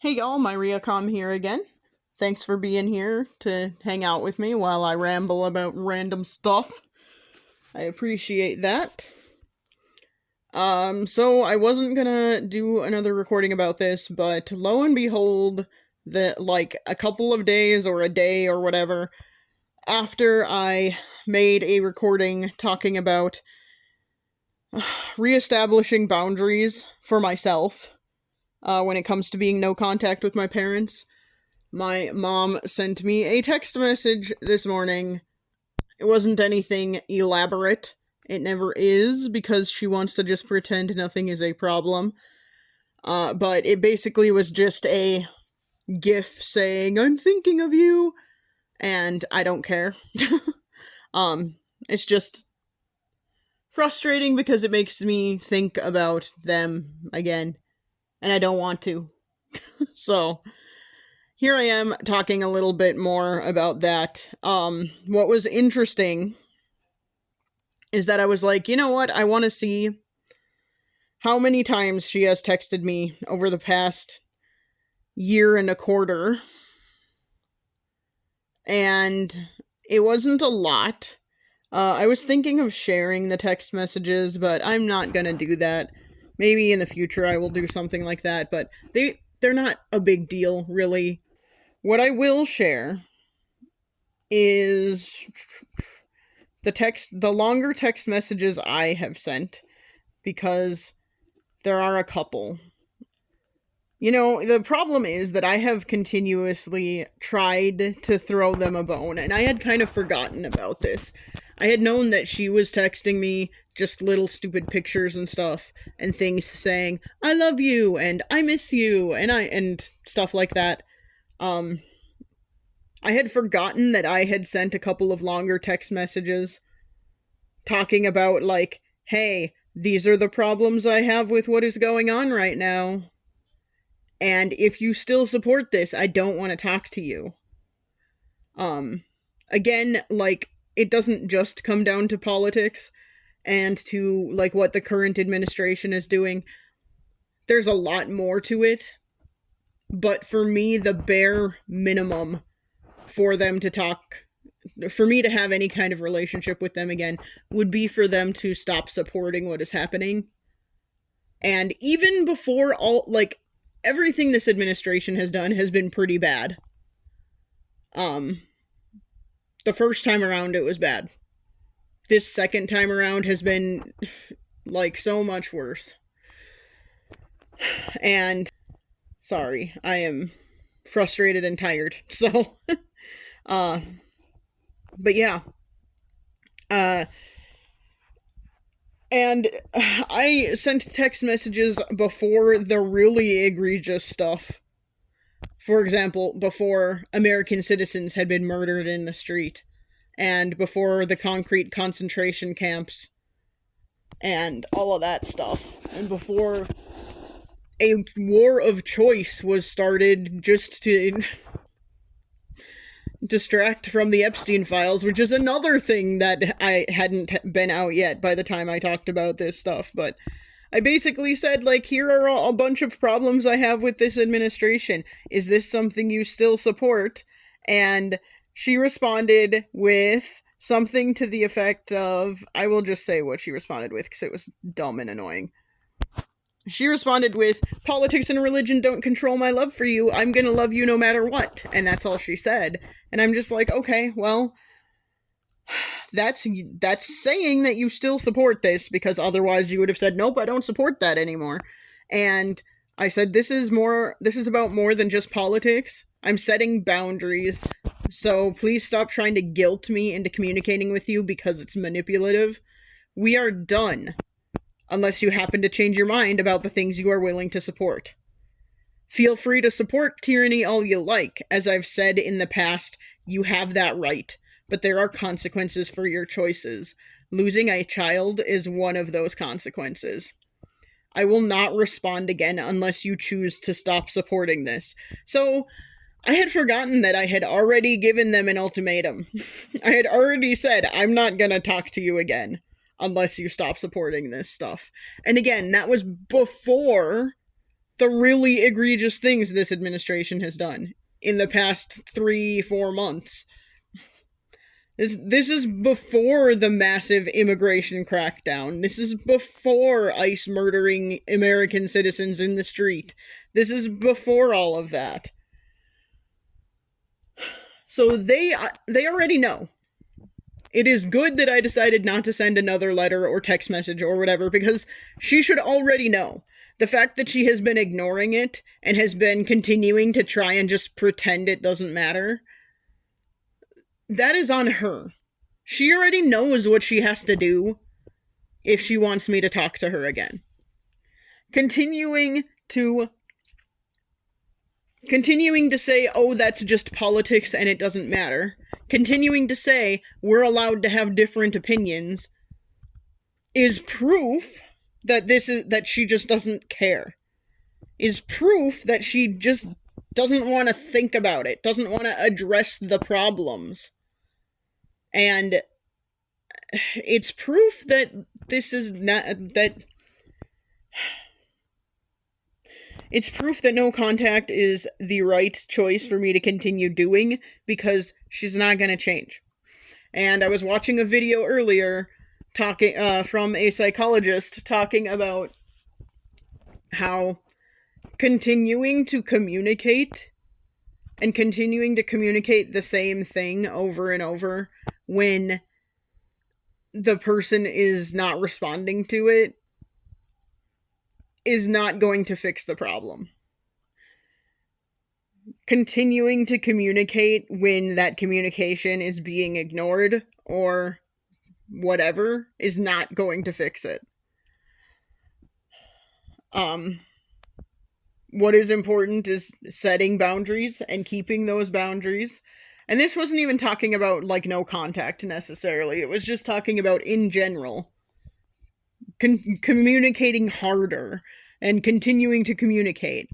Hey y'all, MyriaCom here again. Thanks for being here to hang out with me while I ramble about random stuff. I appreciate that. So I wasn't gonna do another recording about this, but lo and behold, that like a couple of days or a day or whatever after I made a recording talking about reestablishing boundaries for myself when it comes to being no contact with my parents, my mom sent me a text message this morning. It wasn't anything elaborate. It never is, because she wants to just pretend nothing is a problem. But it basically was just a GIF saying, "I'm thinking of you," and I don't care. It's just frustrating because it makes me think about them again, and I don't want to. So, here I am talking a little bit more about that. What was interesting is that I was like, you know what? I want to see how many times she has texted me over the past year and a quarter. And it wasn't a lot. I was thinking of sharing the text messages, but I'm not gonna do that. Maybe in the future I will do something like that, but they're not a big deal, really. What I will share is the longer text messages I have sent, because there are a couple. You know, the problem is that I have continuously tried to throw them a bone, and I had kind of forgotten about this. I had known that she was texting me just little stupid pictures and stuff, and things saying, "I love you," and "I miss you," and stuff like that. I had forgotten that I had sent a couple of longer text messages talking about, like, "Hey, these are the problems I have with what is going on right now. And if you still support this, I don't want to talk to you." Again, like, it doesn't just come down to politics and to, like, what the current administration is doing. There's a lot more to it. But for me, the bare minimum for them to talk, for me to have any kind of relationship with them again, would be for them to stop supporting what is happening. And even before everything this administration has done has been pretty bad. The first time around it was bad. This second time around has been, like, so much worse. And, sorry, I am frustrated and tired, so, but yeah. And I sent text messages before the really egregious stuff. For example, before American citizens had been murdered in the street, and before the concrete concentration camps, and all of that stuff, and before a war of choice was started just to distract from the Epstein files, which is another thing that I hadn't been out yet by the time I talked about this stuff, but I basically said, like, here are a bunch of problems I have with this administration. Is this something you still support? And she responded with something to the effect of, I will just say what she responded with because it was dumb and annoying. She responded with, "Politics and religion don't control my love for you. I'm gonna love you no matter what." And that's all she said. And I'm just like, okay, well, that's saying that you still support this, because otherwise you would have said, "Nope, I don't support that anymore." And I said, this is about more than just politics. I'm setting boundaries, so please stop trying to guilt me into communicating with you because it's manipulative. We are done, unless you happen to change your mind about the things you are willing to support. Feel free to support tyranny all you like. As I've said in the past, you have that right. But there are consequences for your choices. Losing a child is one of those consequences. I will not respond again unless you choose to stop supporting this. So, I had forgotten that I had already given them an ultimatum. I had already said, I'm not gonna talk to you again unless you stop supporting this stuff. And again, that was before the really egregious things this administration has done in the past 3-4 months. This is before the massive immigration crackdown. This is before ICE murdering American citizens in the street. This is before all of that. So they already know. It is good that I decided not to send another letter or text message or whatever, because she should already know. The fact that she has been ignoring it and has been continuing to try and just pretend it doesn't matter, that is on her. She already knows what she has to do if she wants me to talk to her again. Continuing to say, oh, that's just politics and it doesn't matter. Continuing to say we're allowed to have different opinions is proof that she just doesn't care. Is proof that she just doesn't want to think about it, doesn't want to address the problems. And it's proof that this is not, that it's proof that no contact is the right choice for me to continue doing, because she's not going to change. And I was watching a video earlier talking from a psychologist talking about how continuing to communicate the same thing over and over when the person is not responding to it is not going to fix the problem. Continuing to communicate when that communication is being ignored or whatever is not going to fix it. What is important is setting boundaries and keeping those boundaries. And this wasn't even talking about, like, no contact necessarily. It was just talking about, in general, communicating harder and continuing to communicate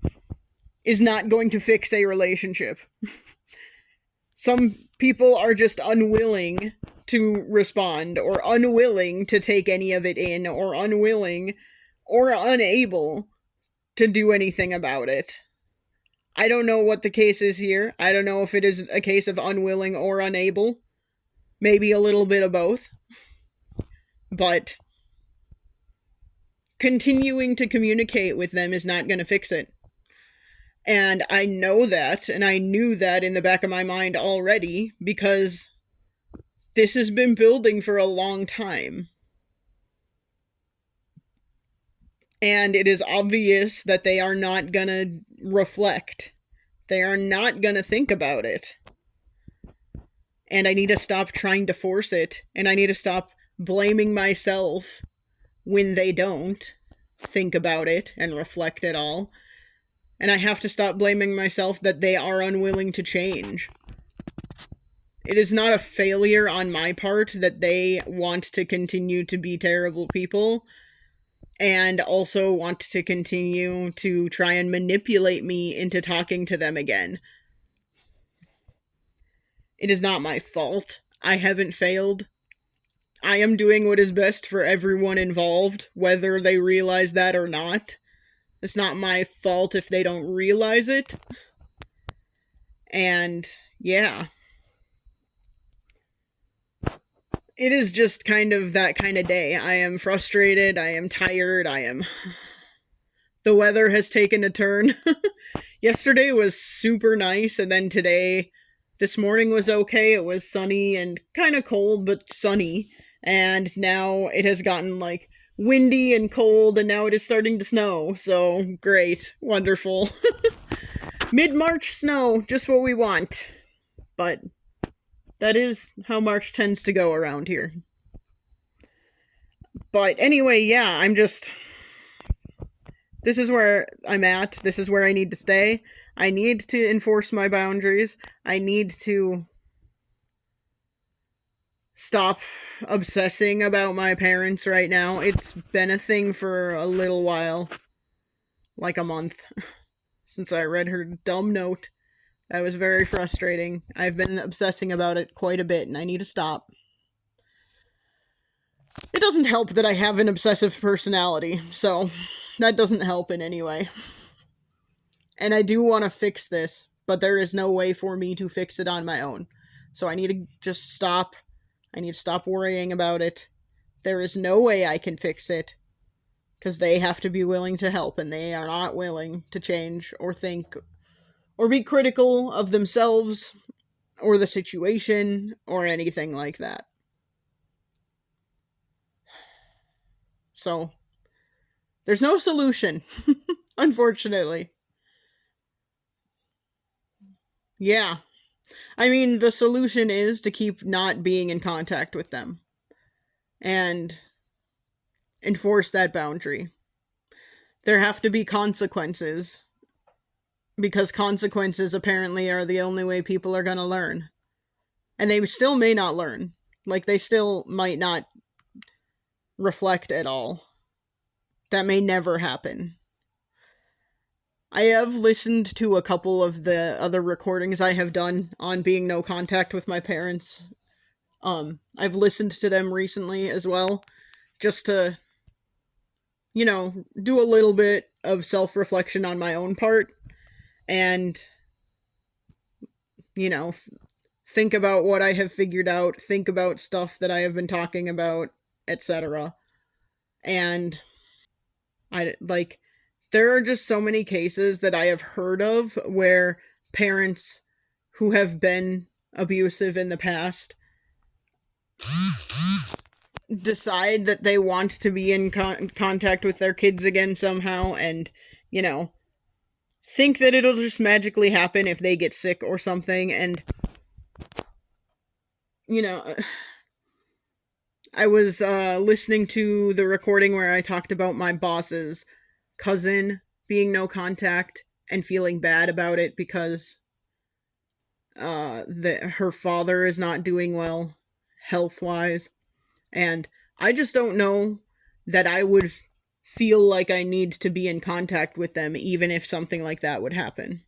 is not going to fix a relationship. Some people are just unwilling to respond, or unwilling to take any of it in, or unwilling or unable to do anything about it. I don't know what the case is here. I don't know if it is a case of unwilling or unable. Maybe a little bit of both. But continuing to communicate with them is not going to fix it. And I know that, and I knew that in the back of my mind already, because this has been building for a long time. And it is obvious that they are not gonna reflect. They are not gonna think about it. And I need to stop trying to force it. And I need to stop blaming myself when they don't think about it and reflect at all. And I have to stop blaming myself that they are unwilling to change. It is not a failure on my part that they want to continue to be terrible people and also want to continue to try and manipulate me into talking to them again. It is not my fault. I haven't failed. I am doing what is best for everyone involved, whether they realize that or not. It's not my fault if they don't realize it. And, yeah. It is just kind of that kind of day. I am frustrated, I am tired, the weather has taken a turn. Yesterday was super nice, and then this morning was okay. It was sunny and kind of cold, but sunny. And now it has gotten, like, windy and cold, and now it is starting to snow. So, great. Wonderful. Mid-March snow, just what we want. But that is how March tends to go around here. But anyway, yeah, this is where I'm at. This is where I need to stay. I need to enforce my boundaries. I need to stop obsessing about my parents right now. It's been a thing for a little while. Like a month. Since I read her dumb note. That was very frustrating. I've been obsessing about it quite a bit, and I need to stop. It doesn't help that I have an obsessive personality, so that doesn't help in any way. And I do want to fix this, but there is no way for me to fix it on my own. So I need to just stop. I need to stop worrying about it. There is no way I can fix it, because they have to be willing to help, and they are not willing to change or think or be critical of themselves or the situation or anything like that. So, there's no solution, unfortunately. Yeah. I mean, the solution is to keep not being in contact with them and enforce that boundary. There have to be consequences, because consequences apparently are the only way people are going to learn. And they still may not learn. Like, they still might not reflect at all. That may never happen. I have listened to a couple of the other recordings I have done on being no contact with my parents. I've listened to them recently as well, just to, do a little bit of self-reflection on my own part, and, think about what I have figured out, think about stuff that I have been talking about, etc. And there are just so many cases that I have heard of where parents who have been abusive in the past decide that they want to be in contact with their kids again somehow, and, think that it'll just magically happen if they get sick or something. And, I was listening to the recording where I talked about my boss's cousin being no contact and feeling bad about it because her father is not doing well health-wise. And I just don't know that I would feel like I need to be in contact with them even if something like that would happen.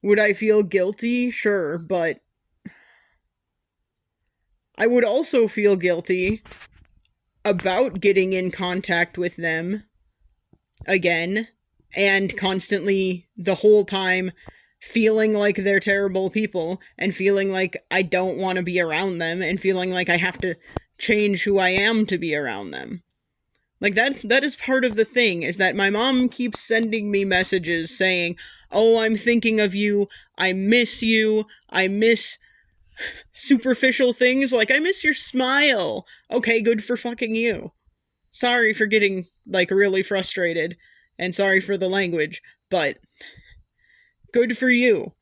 Would I feel guilty? Sure, but I would also feel guilty about getting in contact with them again and constantly the whole time feeling like they're terrible people and feeling like I don't want to be around them and feeling like I have to change who I am to be around them. Like, that is part of the thing, is that my mom keeps sending me messages saying, "Oh, I'm thinking of you, I miss you, I miss superficial things, like, I miss your smile." Okay, good for fucking you. Sorry for getting, really frustrated, and sorry for the language, but good for you.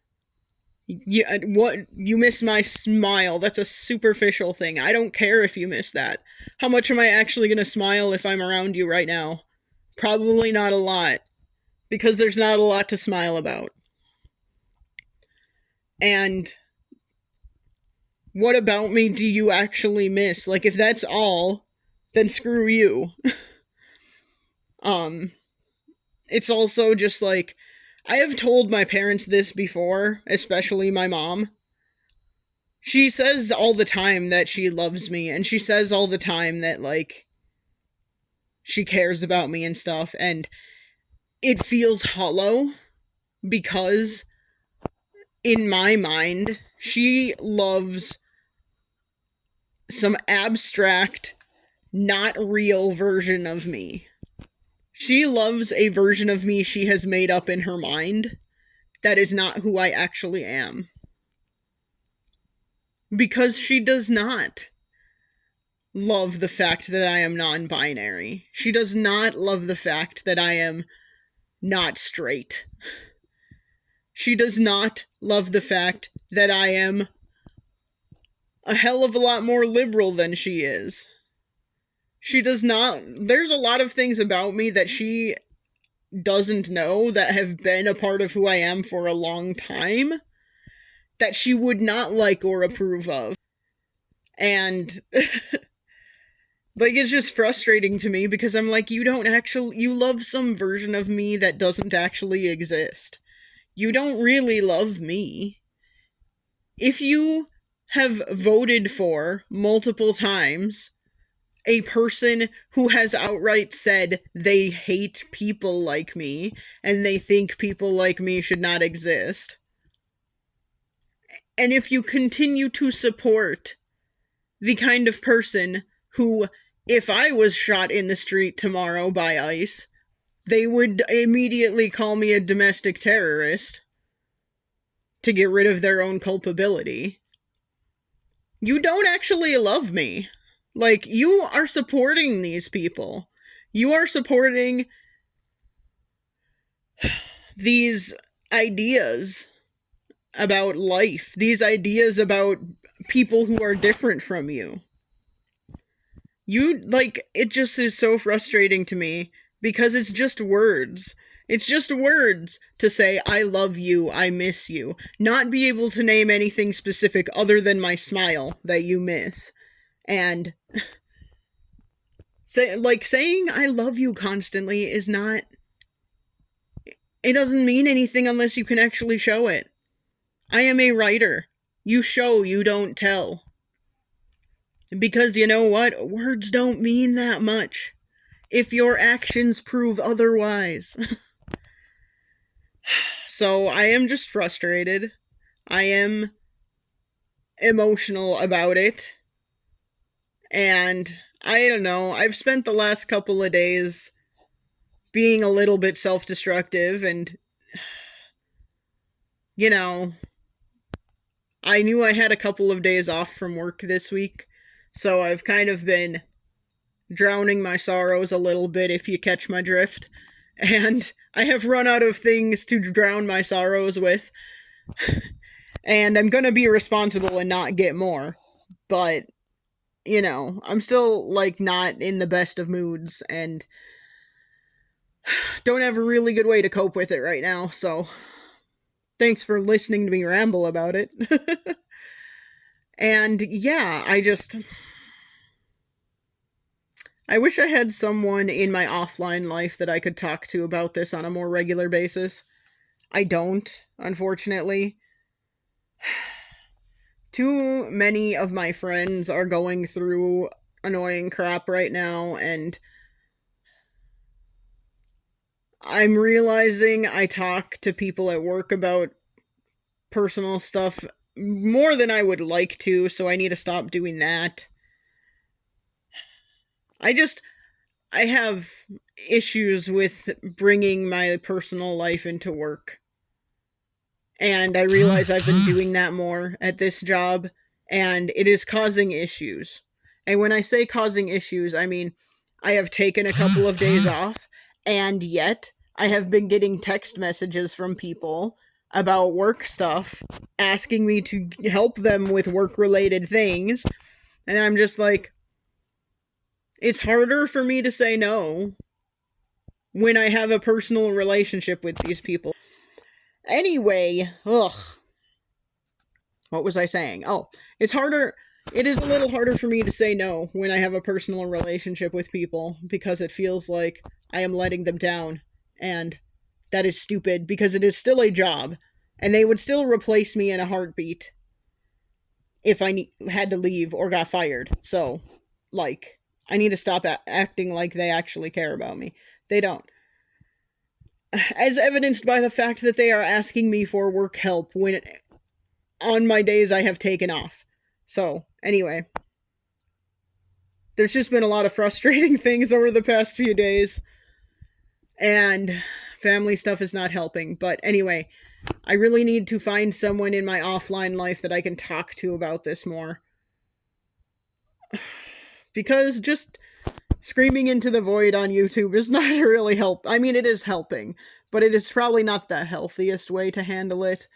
You miss my smile? That's a superficial thing. I don't care if you miss that. How much am I actually gonna smile if I'm around you right now? Probably not a lot, because there's not a lot to smile about. And what about me do you actually miss? Like, if that's all, then screw you. It's also just like, I have told my parents this before, especially my mom. She says all the time that she loves me, and she says all the time that, she cares about me and stuff, and it feels hollow, because in my mind, she loves some abstract, not real version of me. She loves a version of me she has made up in her mind that is not who I actually am. Because she does not love the fact that I am non-binary. She does not love the fact that I am not straight. She does not love the fact that I am a hell of a lot more liberal than she is. She does not. There's a lot of things about me that she doesn't know that have been a part of who I am for a long time that she would not like or approve of. And it's just frustrating to me, because I'm like, you love some version of me that doesn't actually exist. You don't really love me. If you have voted for multiple times a person who has outright said they hate people like me and they think people like me should not exist. And if you continue to support the kind of person who, if I was shot in the street tomorrow by ICE, they would immediately call me a domestic terrorist to get rid of their own culpability, you don't actually love me. Like, you are supporting these people. You are supporting these ideas about life, these ideas about people who are different from you. It just is so frustrating to me because it's just words. It's just words to say, I love you, I miss you. Not be able to name anything specific other than my smile that you miss. And saying I love you constantly is not... It doesn't mean anything unless you can actually show it. I am a writer. You show, you don't tell. Because you know what? Words don't mean that much if your actions prove otherwise. So I am just frustrated. I am emotional about it. And I don't know, I've spent the last couple of days being a little bit self-destructive, and, you know, I knew I had a couple of days off from work this week, so I've kind of been drowning my sorrows a little bit, if you catch my drift. And I have run out of things to drown my sorrows with. And I'm gonna be responsible and not get more. But, you know, I'm still, not in the best of moods, and don't have a really good way to cope with it right now, so thanks for listening to me ramble about it. And, yeah, I wish I had someone in my offline life that I could talk to about this on a more regular basis. I don't, unfortunately. Too many of my friends are going through annoying crap right now, and I'm realizing I talk to people at work about personal stuff more than I would like to, so I need to stop doing that. I have issues with bringing my personal life into work. And I realize I've been doing that more at this job, and it is causing issues. And when I say causing issues, I mean I have taken a couple of days off, and yet I have been getting text messages from people about work stuff, asking me to help them with work-related things, and I'm just like, it's harder for me to say no when I have a personal relationship with these people. Anyway, what was I saying? Oh, it is a little harder for me to say no when I have a personal relationship with people, because it feels like I am letting them down, and that is stupid because it is still a job, and they would still replace me in a heartbeat if I had to leave or got fired. So, I need to stop acting like they actually care about me. They don't. As evidenced by the fact that they are asking me for work help on my days I have taken off. So, anyway. There's just been a lot of frustrating things over the past few days. And family stuff is not helping. But anyway, I really need to find someone in my offline life that I can talk to about this more. Because just screaming into the void on YouTube is not really I mean, it is helping, but it is probably not the healthiest way to handle it.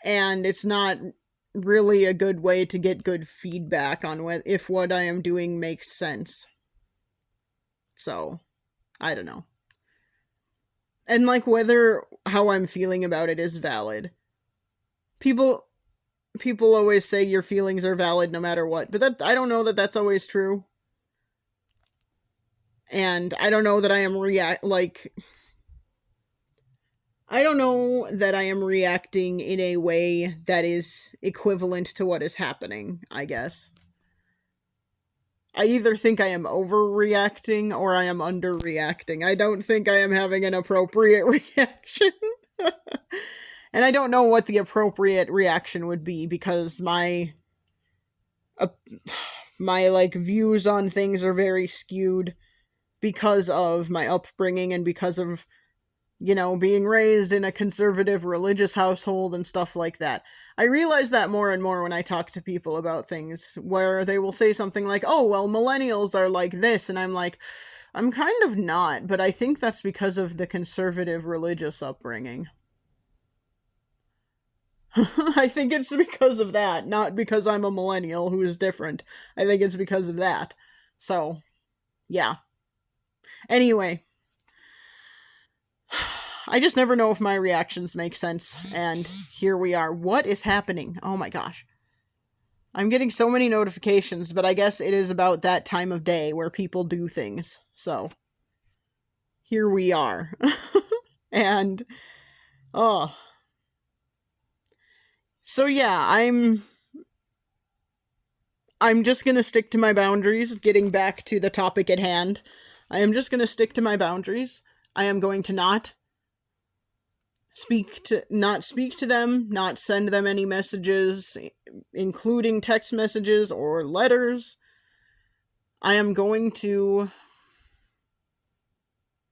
And it's not really a good way to get good feedback on if what I am doing makes sense. So, I don't know. And whether how I'm feeling about it is valid. People always say your feelings are valid no matter what, but I don't know that that's always true. And I don't know that I am I don't know that I am reacting in a way that is equivalent to what is happening, I guess. I either think I am overreacting or I am underreacting. I don't think I am having an appropriate reaction. And I don't know what the appropriate reaction would be because uh, my like views on things are very skewed because of my upbringing and because of being raised in a conservative religious household and stuff like that. I realize that more and more when I talk to people about things where they will say something like, "Oh, well, millennials are like this." And I'm like, I'm kind of not, but I think that's because of the conservative religious upbringing. I think it's because of that, not because I'm a millennial who is different. I think it's because of that. So, yeah. Anyway, I just never know if my reactions make sense, and here we are. What is happening? Oh my gosh. I'm getting so many notifications, but I guess it is about that time of day where people do things. So, here we are. And, oh. So yeah, I'm just going to stick to my boundaries, getting back to the topic at hand. I am just going to stick to my boundaries. I am going to not speak to them, not send them any messages, including text messages or letters. I am going to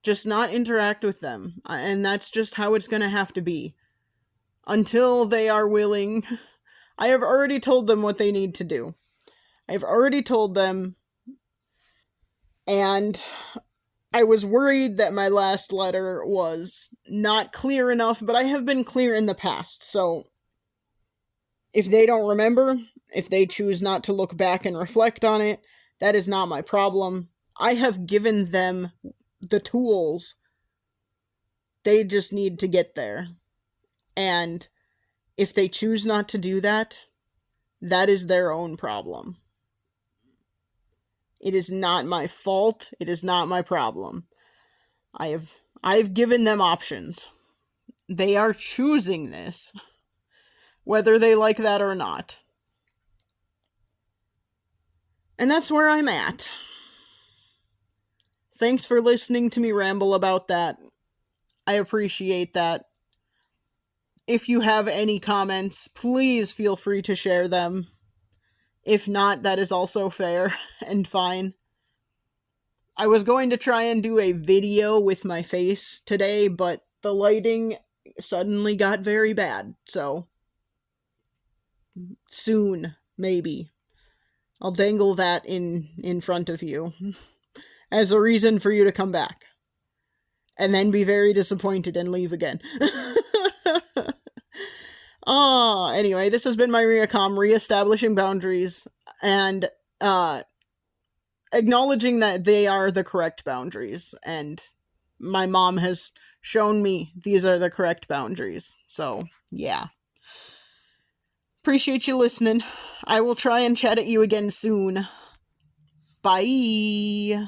just not interact with them, and that's just how it's going to have to be until they are willing. I have already told them what they need to do. I've already told them, and I was worried that my last letter was not clear enough, but I have been clear in the past, so if they don't remember, if they choose not to look back and reflect on it, that is not my problem. I have given them the tools. They just need to get there. And if they choose not to do that, that is their own problem. It is not my fault. It is not my problem. I've given them options. They are choosing this, whether they like that or not. And that's where I'm at. Thanks for listening to me ramble about that. I appreciate that. If you have any comments, please feel free to share them. If not, that is also fair and fine. I was going to try and do a video with my face today, but the lighting suddenly got very bad, so soon, maybe. I'll dangle that in front of you as a reason for you to come back. And then be very disappointed and leave again. Anyway, this has been my Riacom, reestablishing boundaries and acknowledging that they are the correct boundaries. And my mom has shown me these are the correct boundaries. So, yeah. Appreciate you listening. I will try and chat at you again soon. Bye.